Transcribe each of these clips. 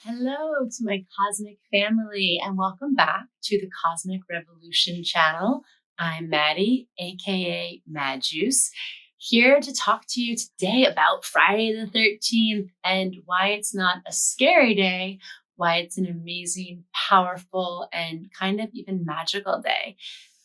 Hello to my cosmic family, and welcome back to the Cosmic Revolution channel. I'm Maddie, aka Mad Juice, here to talk to you today about Friday the 13th and why it's not a scary day, why it's an amazing, powerful, and kind of even magical day,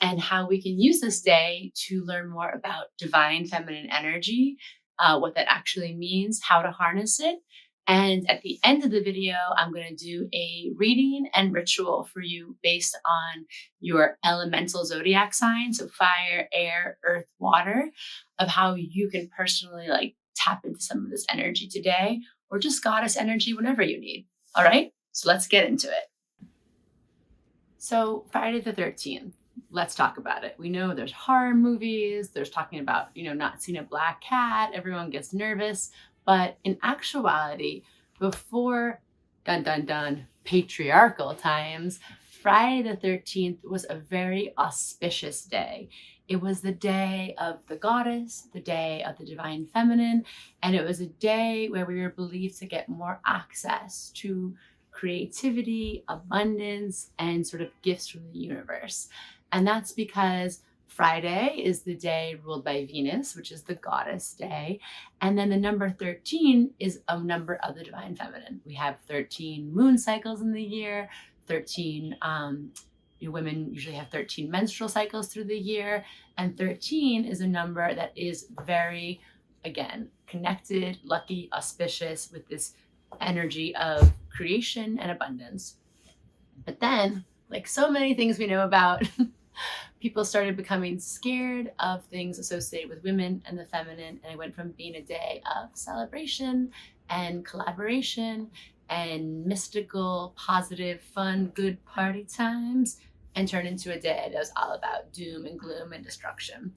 and how we can use this day to learn more about divine feminine energy, what that actually means, how to harness it. And at the end of the video, I'm going to do a reading and ritual for you based on your elemental zodiac sign, so fire, air, earth, water, of how you can personally tap into some of this energy today, or just goddess energy whenever you need. All right, so let's get into it. So Friday the 13th, let's talk about it. We know there's horror movies, there's talking about, not seeing a black cat, everyone gets nervous. But in actuality, before dun dun dun patriarchal times, Friday the 13th was a very auspicious day. It was the day of the goddess, the day of the divine feminine, and it was a day where we were believed to get more access to creativity, abundance, and sort of gifts from the universe. And that's because Friday is the day ruled by Venus, which is the goddess day. And then the number 13 is a number of the divine feminine. We have 13 moon cycles in the year, 13 women usually have 13 menstrual cycles through the year. And 13 is a number that is very, again, connected, lucky, auspicious with this energy of creation and abundance. But then, like so many things we know about, people started becoming scared of things associated with women and the feminine, and it went from being a day of celebration and collaboration and mystical, positive, fun, good party times, and turned into a day that was all about doom and gloom and destruction.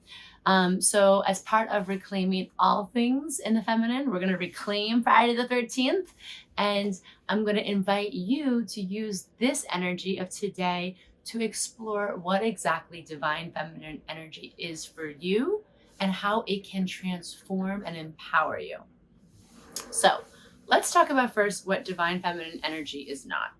So as part of reclaiming all things in the feminine, we're going to reclaim Friday the 13th, and I'm going to invite you to use this energy of today to explore what exactly divine feminine energy is for you and how it can transform and empower you. So let's talk about first what divine feminine energy is not.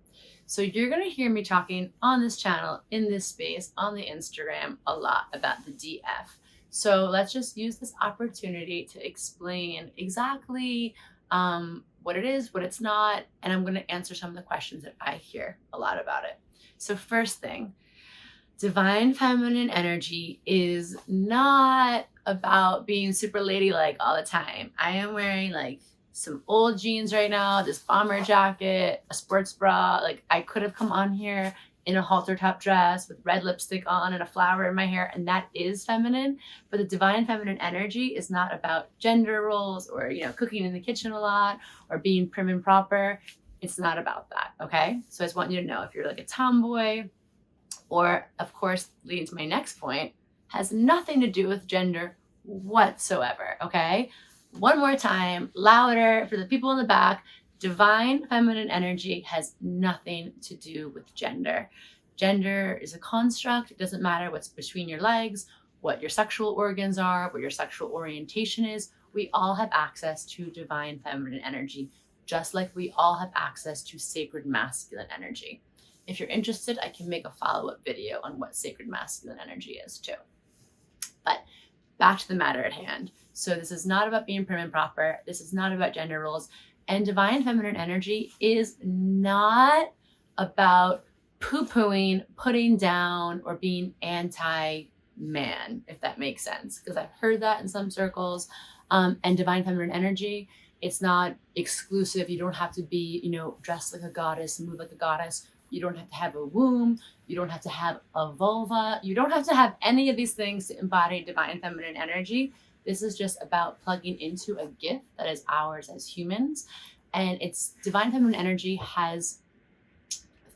So you're going to hear me talking on this channel, in this space, on the Instagram a lot about the DF. So let's just use this opportunity to explain exactly what it is, what it's not, and I'm going to answer some of the questions that I hear a lot about it. So first thing, divine feminine energy is not about being super ladylike all the time. I am wearing some old jeans right now, this bomber jacket, a sports bra. I could have come on here in a halter top dress with red lipstick on and a flower in my hair, and that is feminine. But the divine feminine energy is not about gender roles or, cooking in the kitchen a lot or being prim and proper. It's not about that, okay? So I just want you to know, if you're like a tomboy, or of course, leading to my next point, has nothing to do with gender whatsoever, okay? One more time, louder for the people in the back. Divine feminine energy has nothing to do with gender. Gender is a construct. It doesn't matter what's between your legs, what your sexual organs are, what your sexual orientation is. We all have access to divine feminine energy, just like we all have access to sacred masculine energy. If you're interested, I can make a follow-up video on what sacred masculine energy is too. But back to the matter at hand. So this is not about being prim and proper. This is not about gender roles. And divine feminine energy is not about poo-pooing, putting down, or being anti-man, if that makes sense. Because I've heard that in some circles. And divine feminine energy, it's not exclusive. You don't have to be, dressed like a goddess and move like a goddess. You don't have to have a womb. You don't have to have a vulva. You don't have to have any of these things to embody divine feminine energy. This is just about plugging into a gift that is ours as humans. And it's divine feminine energy has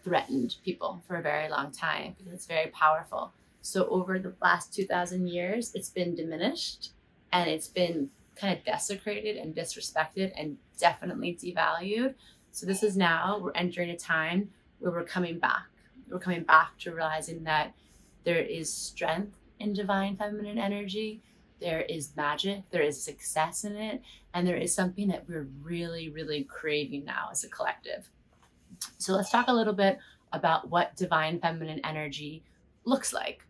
threatened people for a very long time because it's very powerful. So over the last 2,000 years, it's been diminished and it's been kind of desecrated and disrespected and definitely devalued. So this is now, we're entering a time where we're coming back. We're coming back to realizing that there is strength in divine feminine energy. There is magic, there is success in it, and there is something that we're really, really craving now as a collective. So let's talk a little bit about what divine feminine energy looks like.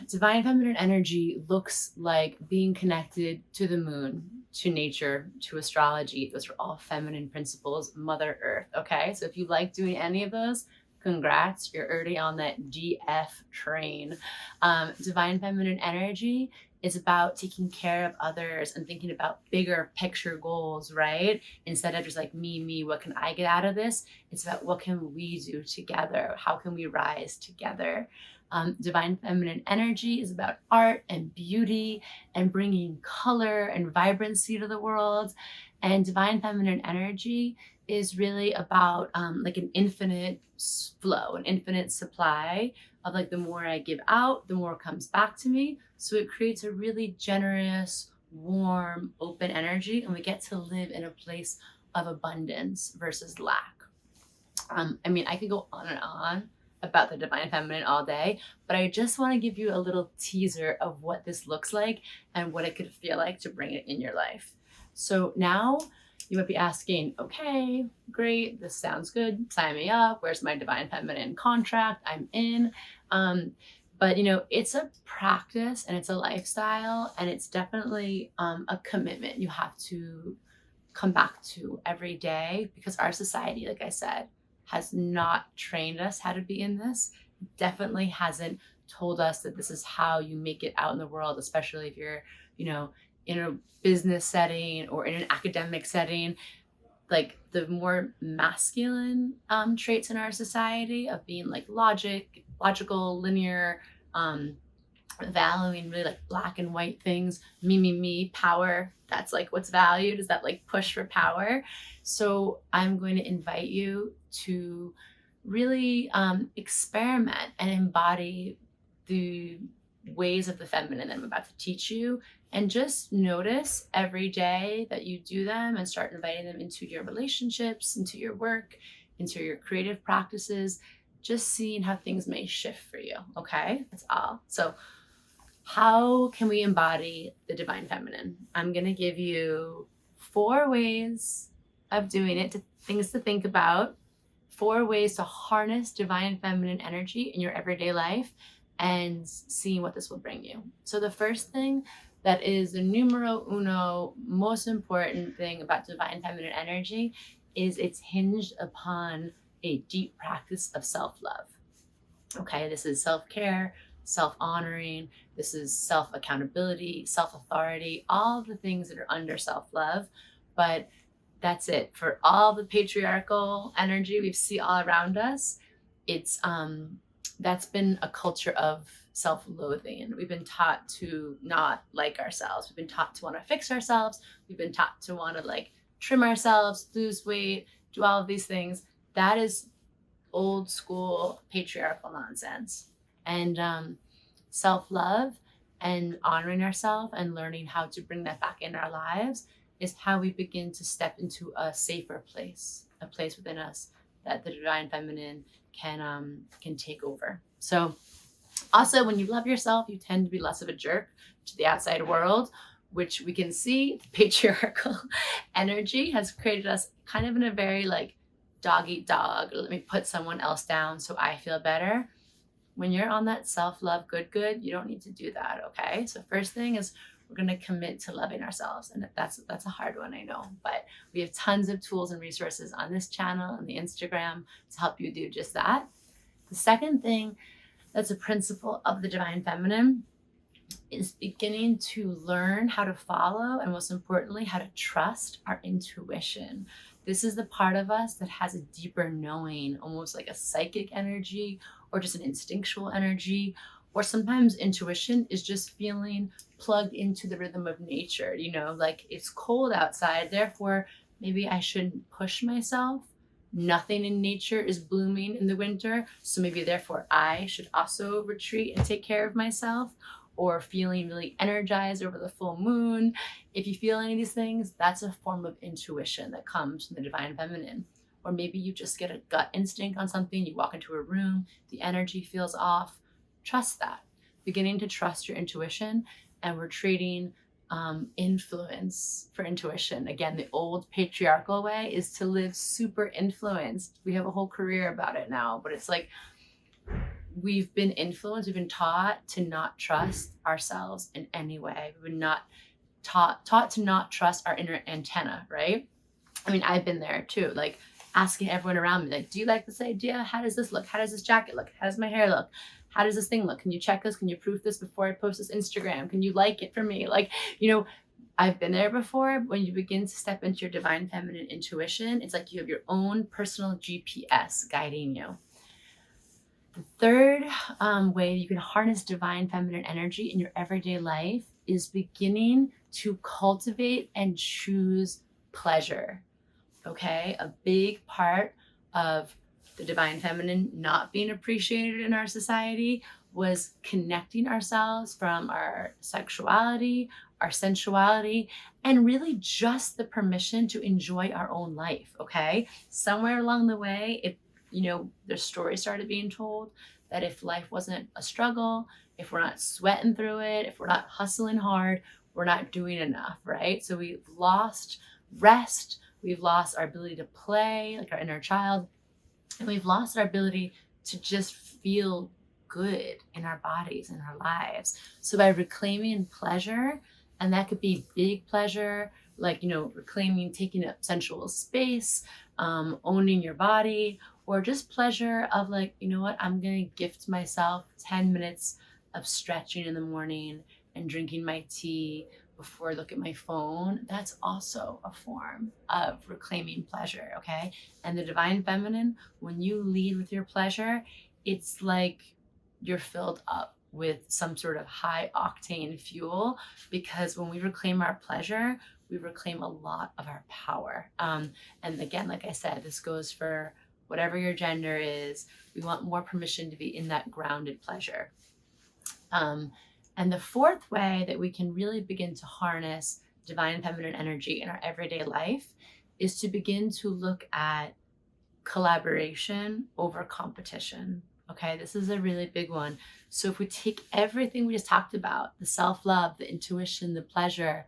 Divine feminine energy looks like being connected to the moon, to nature, to astrology. Those are all feminine principles, Mother Earth. Okay. So if you like doing any of those, congrats, you're already on that DF train. Divine feminine energy is about taking care of others and thinking about bigger picture goals, right? Instead of just like me, what can I get out of this? It's about what can we do together? How can we rise together? Divine feminine energy is about art and beauty and bringing color and vibrancy to the world. And divine feminine energy is really about like an infinite flow, an infinite supply of like the more I give out, the more comes back to me. So it creates a really generous, warm, open energy, and we get to live in a place of abundance versus lack. I mean, I could go on and on about the divine feminine all day, but I just want to give you a little teaser of what this looks like and what it could feel like to bring it in your life. So now you might be asking, okay, great, this sounds good. Sign me up. Where's my divine feminine contract? I'm in. But it's a practice and it's a lifestyle, and it's definitely a commitment you have to come back to every day, because our society, like I said, has not trained us how to be in this. Definitely hasn't told us that this is how you make it out in the world, especially if you're, in a business setting or in an academic setting. Like the more masculine traits in our society of being like logical, linear, valuing really like black and white things, me, power. That's like what's valued, is that like push for power. So I'm going to invite you to really experiment and embody the ways of the feminine that I'm about to teach you, and just notice every day that you do them and start inviting them into your relationships, into your work, into your creative practices, just seeing how things may shift for you. Okay, that's all. So how can we embody the divine feminine? I'm going to give you 4 ways of doing it, things to think about, 4 ways to harness divine feminine energy in your everyday life, and seeing what this will bring you. So the first thing that is the numero uno most important thing about divine feminine energy is it's hinged upon a deep practice of self-love. Okay, this is self-care, self-honoring, this is self-accountability, self-authority, all the things that are under self-love. But that's it. For all the patriarchal energy we see all around us, it's that's been a culture of self-loathing. We've been taught to not like ourselves. We've been taught to want to fix ourselves. We've been taught to want to like trim ourselves, lose weight, do all of these things. That is old school patriarchal nonsense. And self-love and honoring ourselves and learning how to bring that back in our lives is how we begin to step into a safer place, a place within us that the divine feminine can take over. So also, when you love yourself, you tend to be less of a jerk to the outside world, which we can see the patriarchal energy has created us kind of in a very like dog eat dog, let me put someone else down so I feel better. When you're on that self-love good, you don't need to do that. Okay, so first thing is we're going to commit to loving ourselves, and that's a hard one, I know, but we have tons of tools and resources on this channel and the Instagram to help you do just that. The second thing that's a principle of the divine feminine is beginning to learn how to follow, and most importantly, how to trust our intuition. This is the part of us that has a deeper knowing, almost like a psychic energy or just an instinctual energy, or sometimes intuition is just feeling plugged into the rhythm of nature. Like it's cold outside, therefore maybe I shouldn't push myself. Nothing in nature is blooming in the winter, so maybe therefore I should also retreat and take care of myself. Or feeling really energized over the full moon. If you feel any of these things, that's a form of intuition that comes from the divine feminine. Or maybe you just get a gut instinct on something, you walk into a room, the energy feels off. Trust that. Beginning to trust your intuition, and we're trading influence for intuition. Again, the old patriarchal way is to live super influenced. We have a whole career about it now, but it's like we've been influenced, we've been taught to not trust ourselves in any way. We've been not taught to not trust our inner antenna, right? I mean, I've been there too, like asking everyone around me, like, do you like this idea? How does this look? How does this jacket look? How does my hair look? How does this thing look? Can you check this? Can you proof this before I post this Instagram? Can you like it for me? Like, I've been there before. When you begin to step into your divine feminine intuition, it's like you have your own personal GPS guiding you. The third way you can harness divine feminine energy in your everyday life is beginning to cultivate and choose pleasure. Okay, a big part of the divine feminine not being appreciated in our society was connecting ourselves from our sexuality, our sensuality, and really just the permission to enjoy our own life. Okay, somewhere along the way, if the story started being told that if life wasn't a struggle, if we're not sweating through it, if we're not hustling hard, we're not doing enough, right? So we've lost rest, we've lost our ability to play like our inner child, and we've lost our ability to just feel good in our bodies and our lives. So by reclaiming pleasure, and that could be big pleasure, like, reclaiming, taking up sensual space, owning your body, or just pleasure of like, what, I'm going to gift myself 10 minutes of stretching in the morning and drinking my tea before I look at my phone. That's also a form of reclaiming pleasure, okay? And the divine feminine, when you lead with your pleasure, it's like you're filled up with some sort of high octane fuel, because when we reclaim our pleasure, we reclaim a lot of our power. And again, like I said, this goes for whatever your gender is. We want more permission to be in that grounded pleasure. And the fourth way that we can really begin to harness divine feminine energy in our everyday life is to begin to look at collaboration over competition. Okay, this is a really big one. So if we take everything we just talked about, the self-love, the intuition, the pleasure,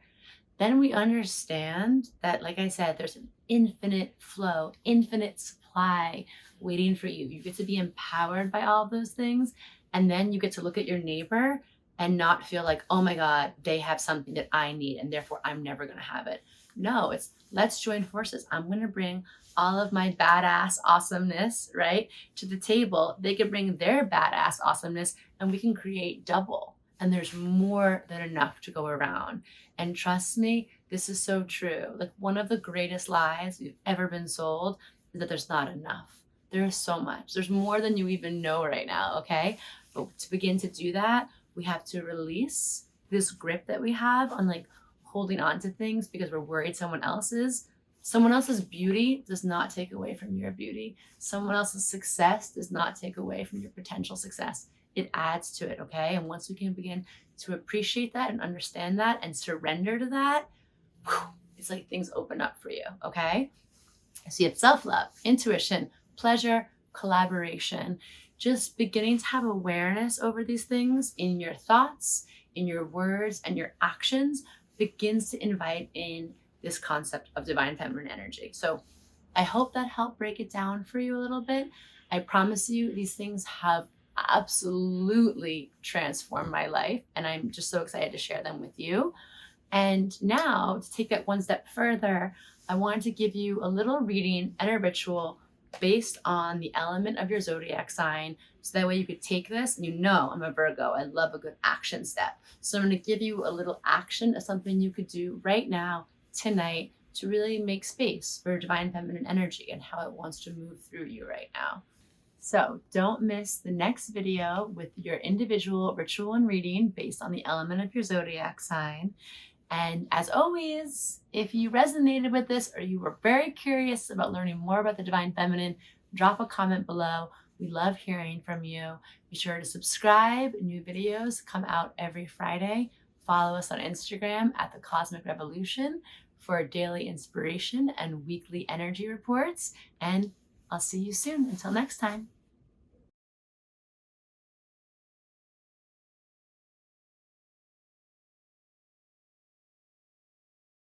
then we understand that, like I said, there's an infinite flow, infinite supply waiting for you. You get to be empowered by all of those things. And then you get to look at your neighbor and not feel like, oh my God, they have something that I need and therefore I'm never going to have it. No, it's let's join forces. I'm going to bring all of my badass awesomeness, right, to the table. They can bring their badass awesomeness and we can create double. And there's more than enough to go around. And trust me, this is so true. Like, one of the greatest lies we've ever been sold is that there's not enough. There is so much. There's more than you even know right now, okay? But to begin to do that, we have to release this grip that we have on like holding on to things because we're worried someone else's beauty does not take away from your beauty. Someone else's success does not take away from your potential success. It adds to it, okay? And once we can begin to appreciate that and understand that and surrender to that, it's like things open up for you, okay? So you have self-love, intuition, pleasure, collaboration. Just beginning to have awareness over these things in your thoughts, in your words, and your actions begins to invite in this concept of divine feminine energy. So I hope that helped break it down for you a little bit. I promise you these things have absolutely transformed my life, and I'm just so excited to share them with you. And now, to take that one step further, I wanted to give you a little reading and a ritual based on the element of your zodiac sign. So that way you could take this, and I'm a Virgo. I love a good action step. So I'm going to give you a little action of something you could do right now, tonight, to really make space for divine feminine energy and how it wants to move through you right now. So don't miss the next video with your individual ritual and reading based on the element of your zodiac sign. And as always, if you resonated with this or you were very curious about learning more about the divine feminine, drop a comment below. We love hearing from you. Be sure to subscribe. New videos come out every Friday. Follow us on Instagram at The Cosmic Revolution for daily inspiration and weekly energy reports. And I'll see you soon. Until next time.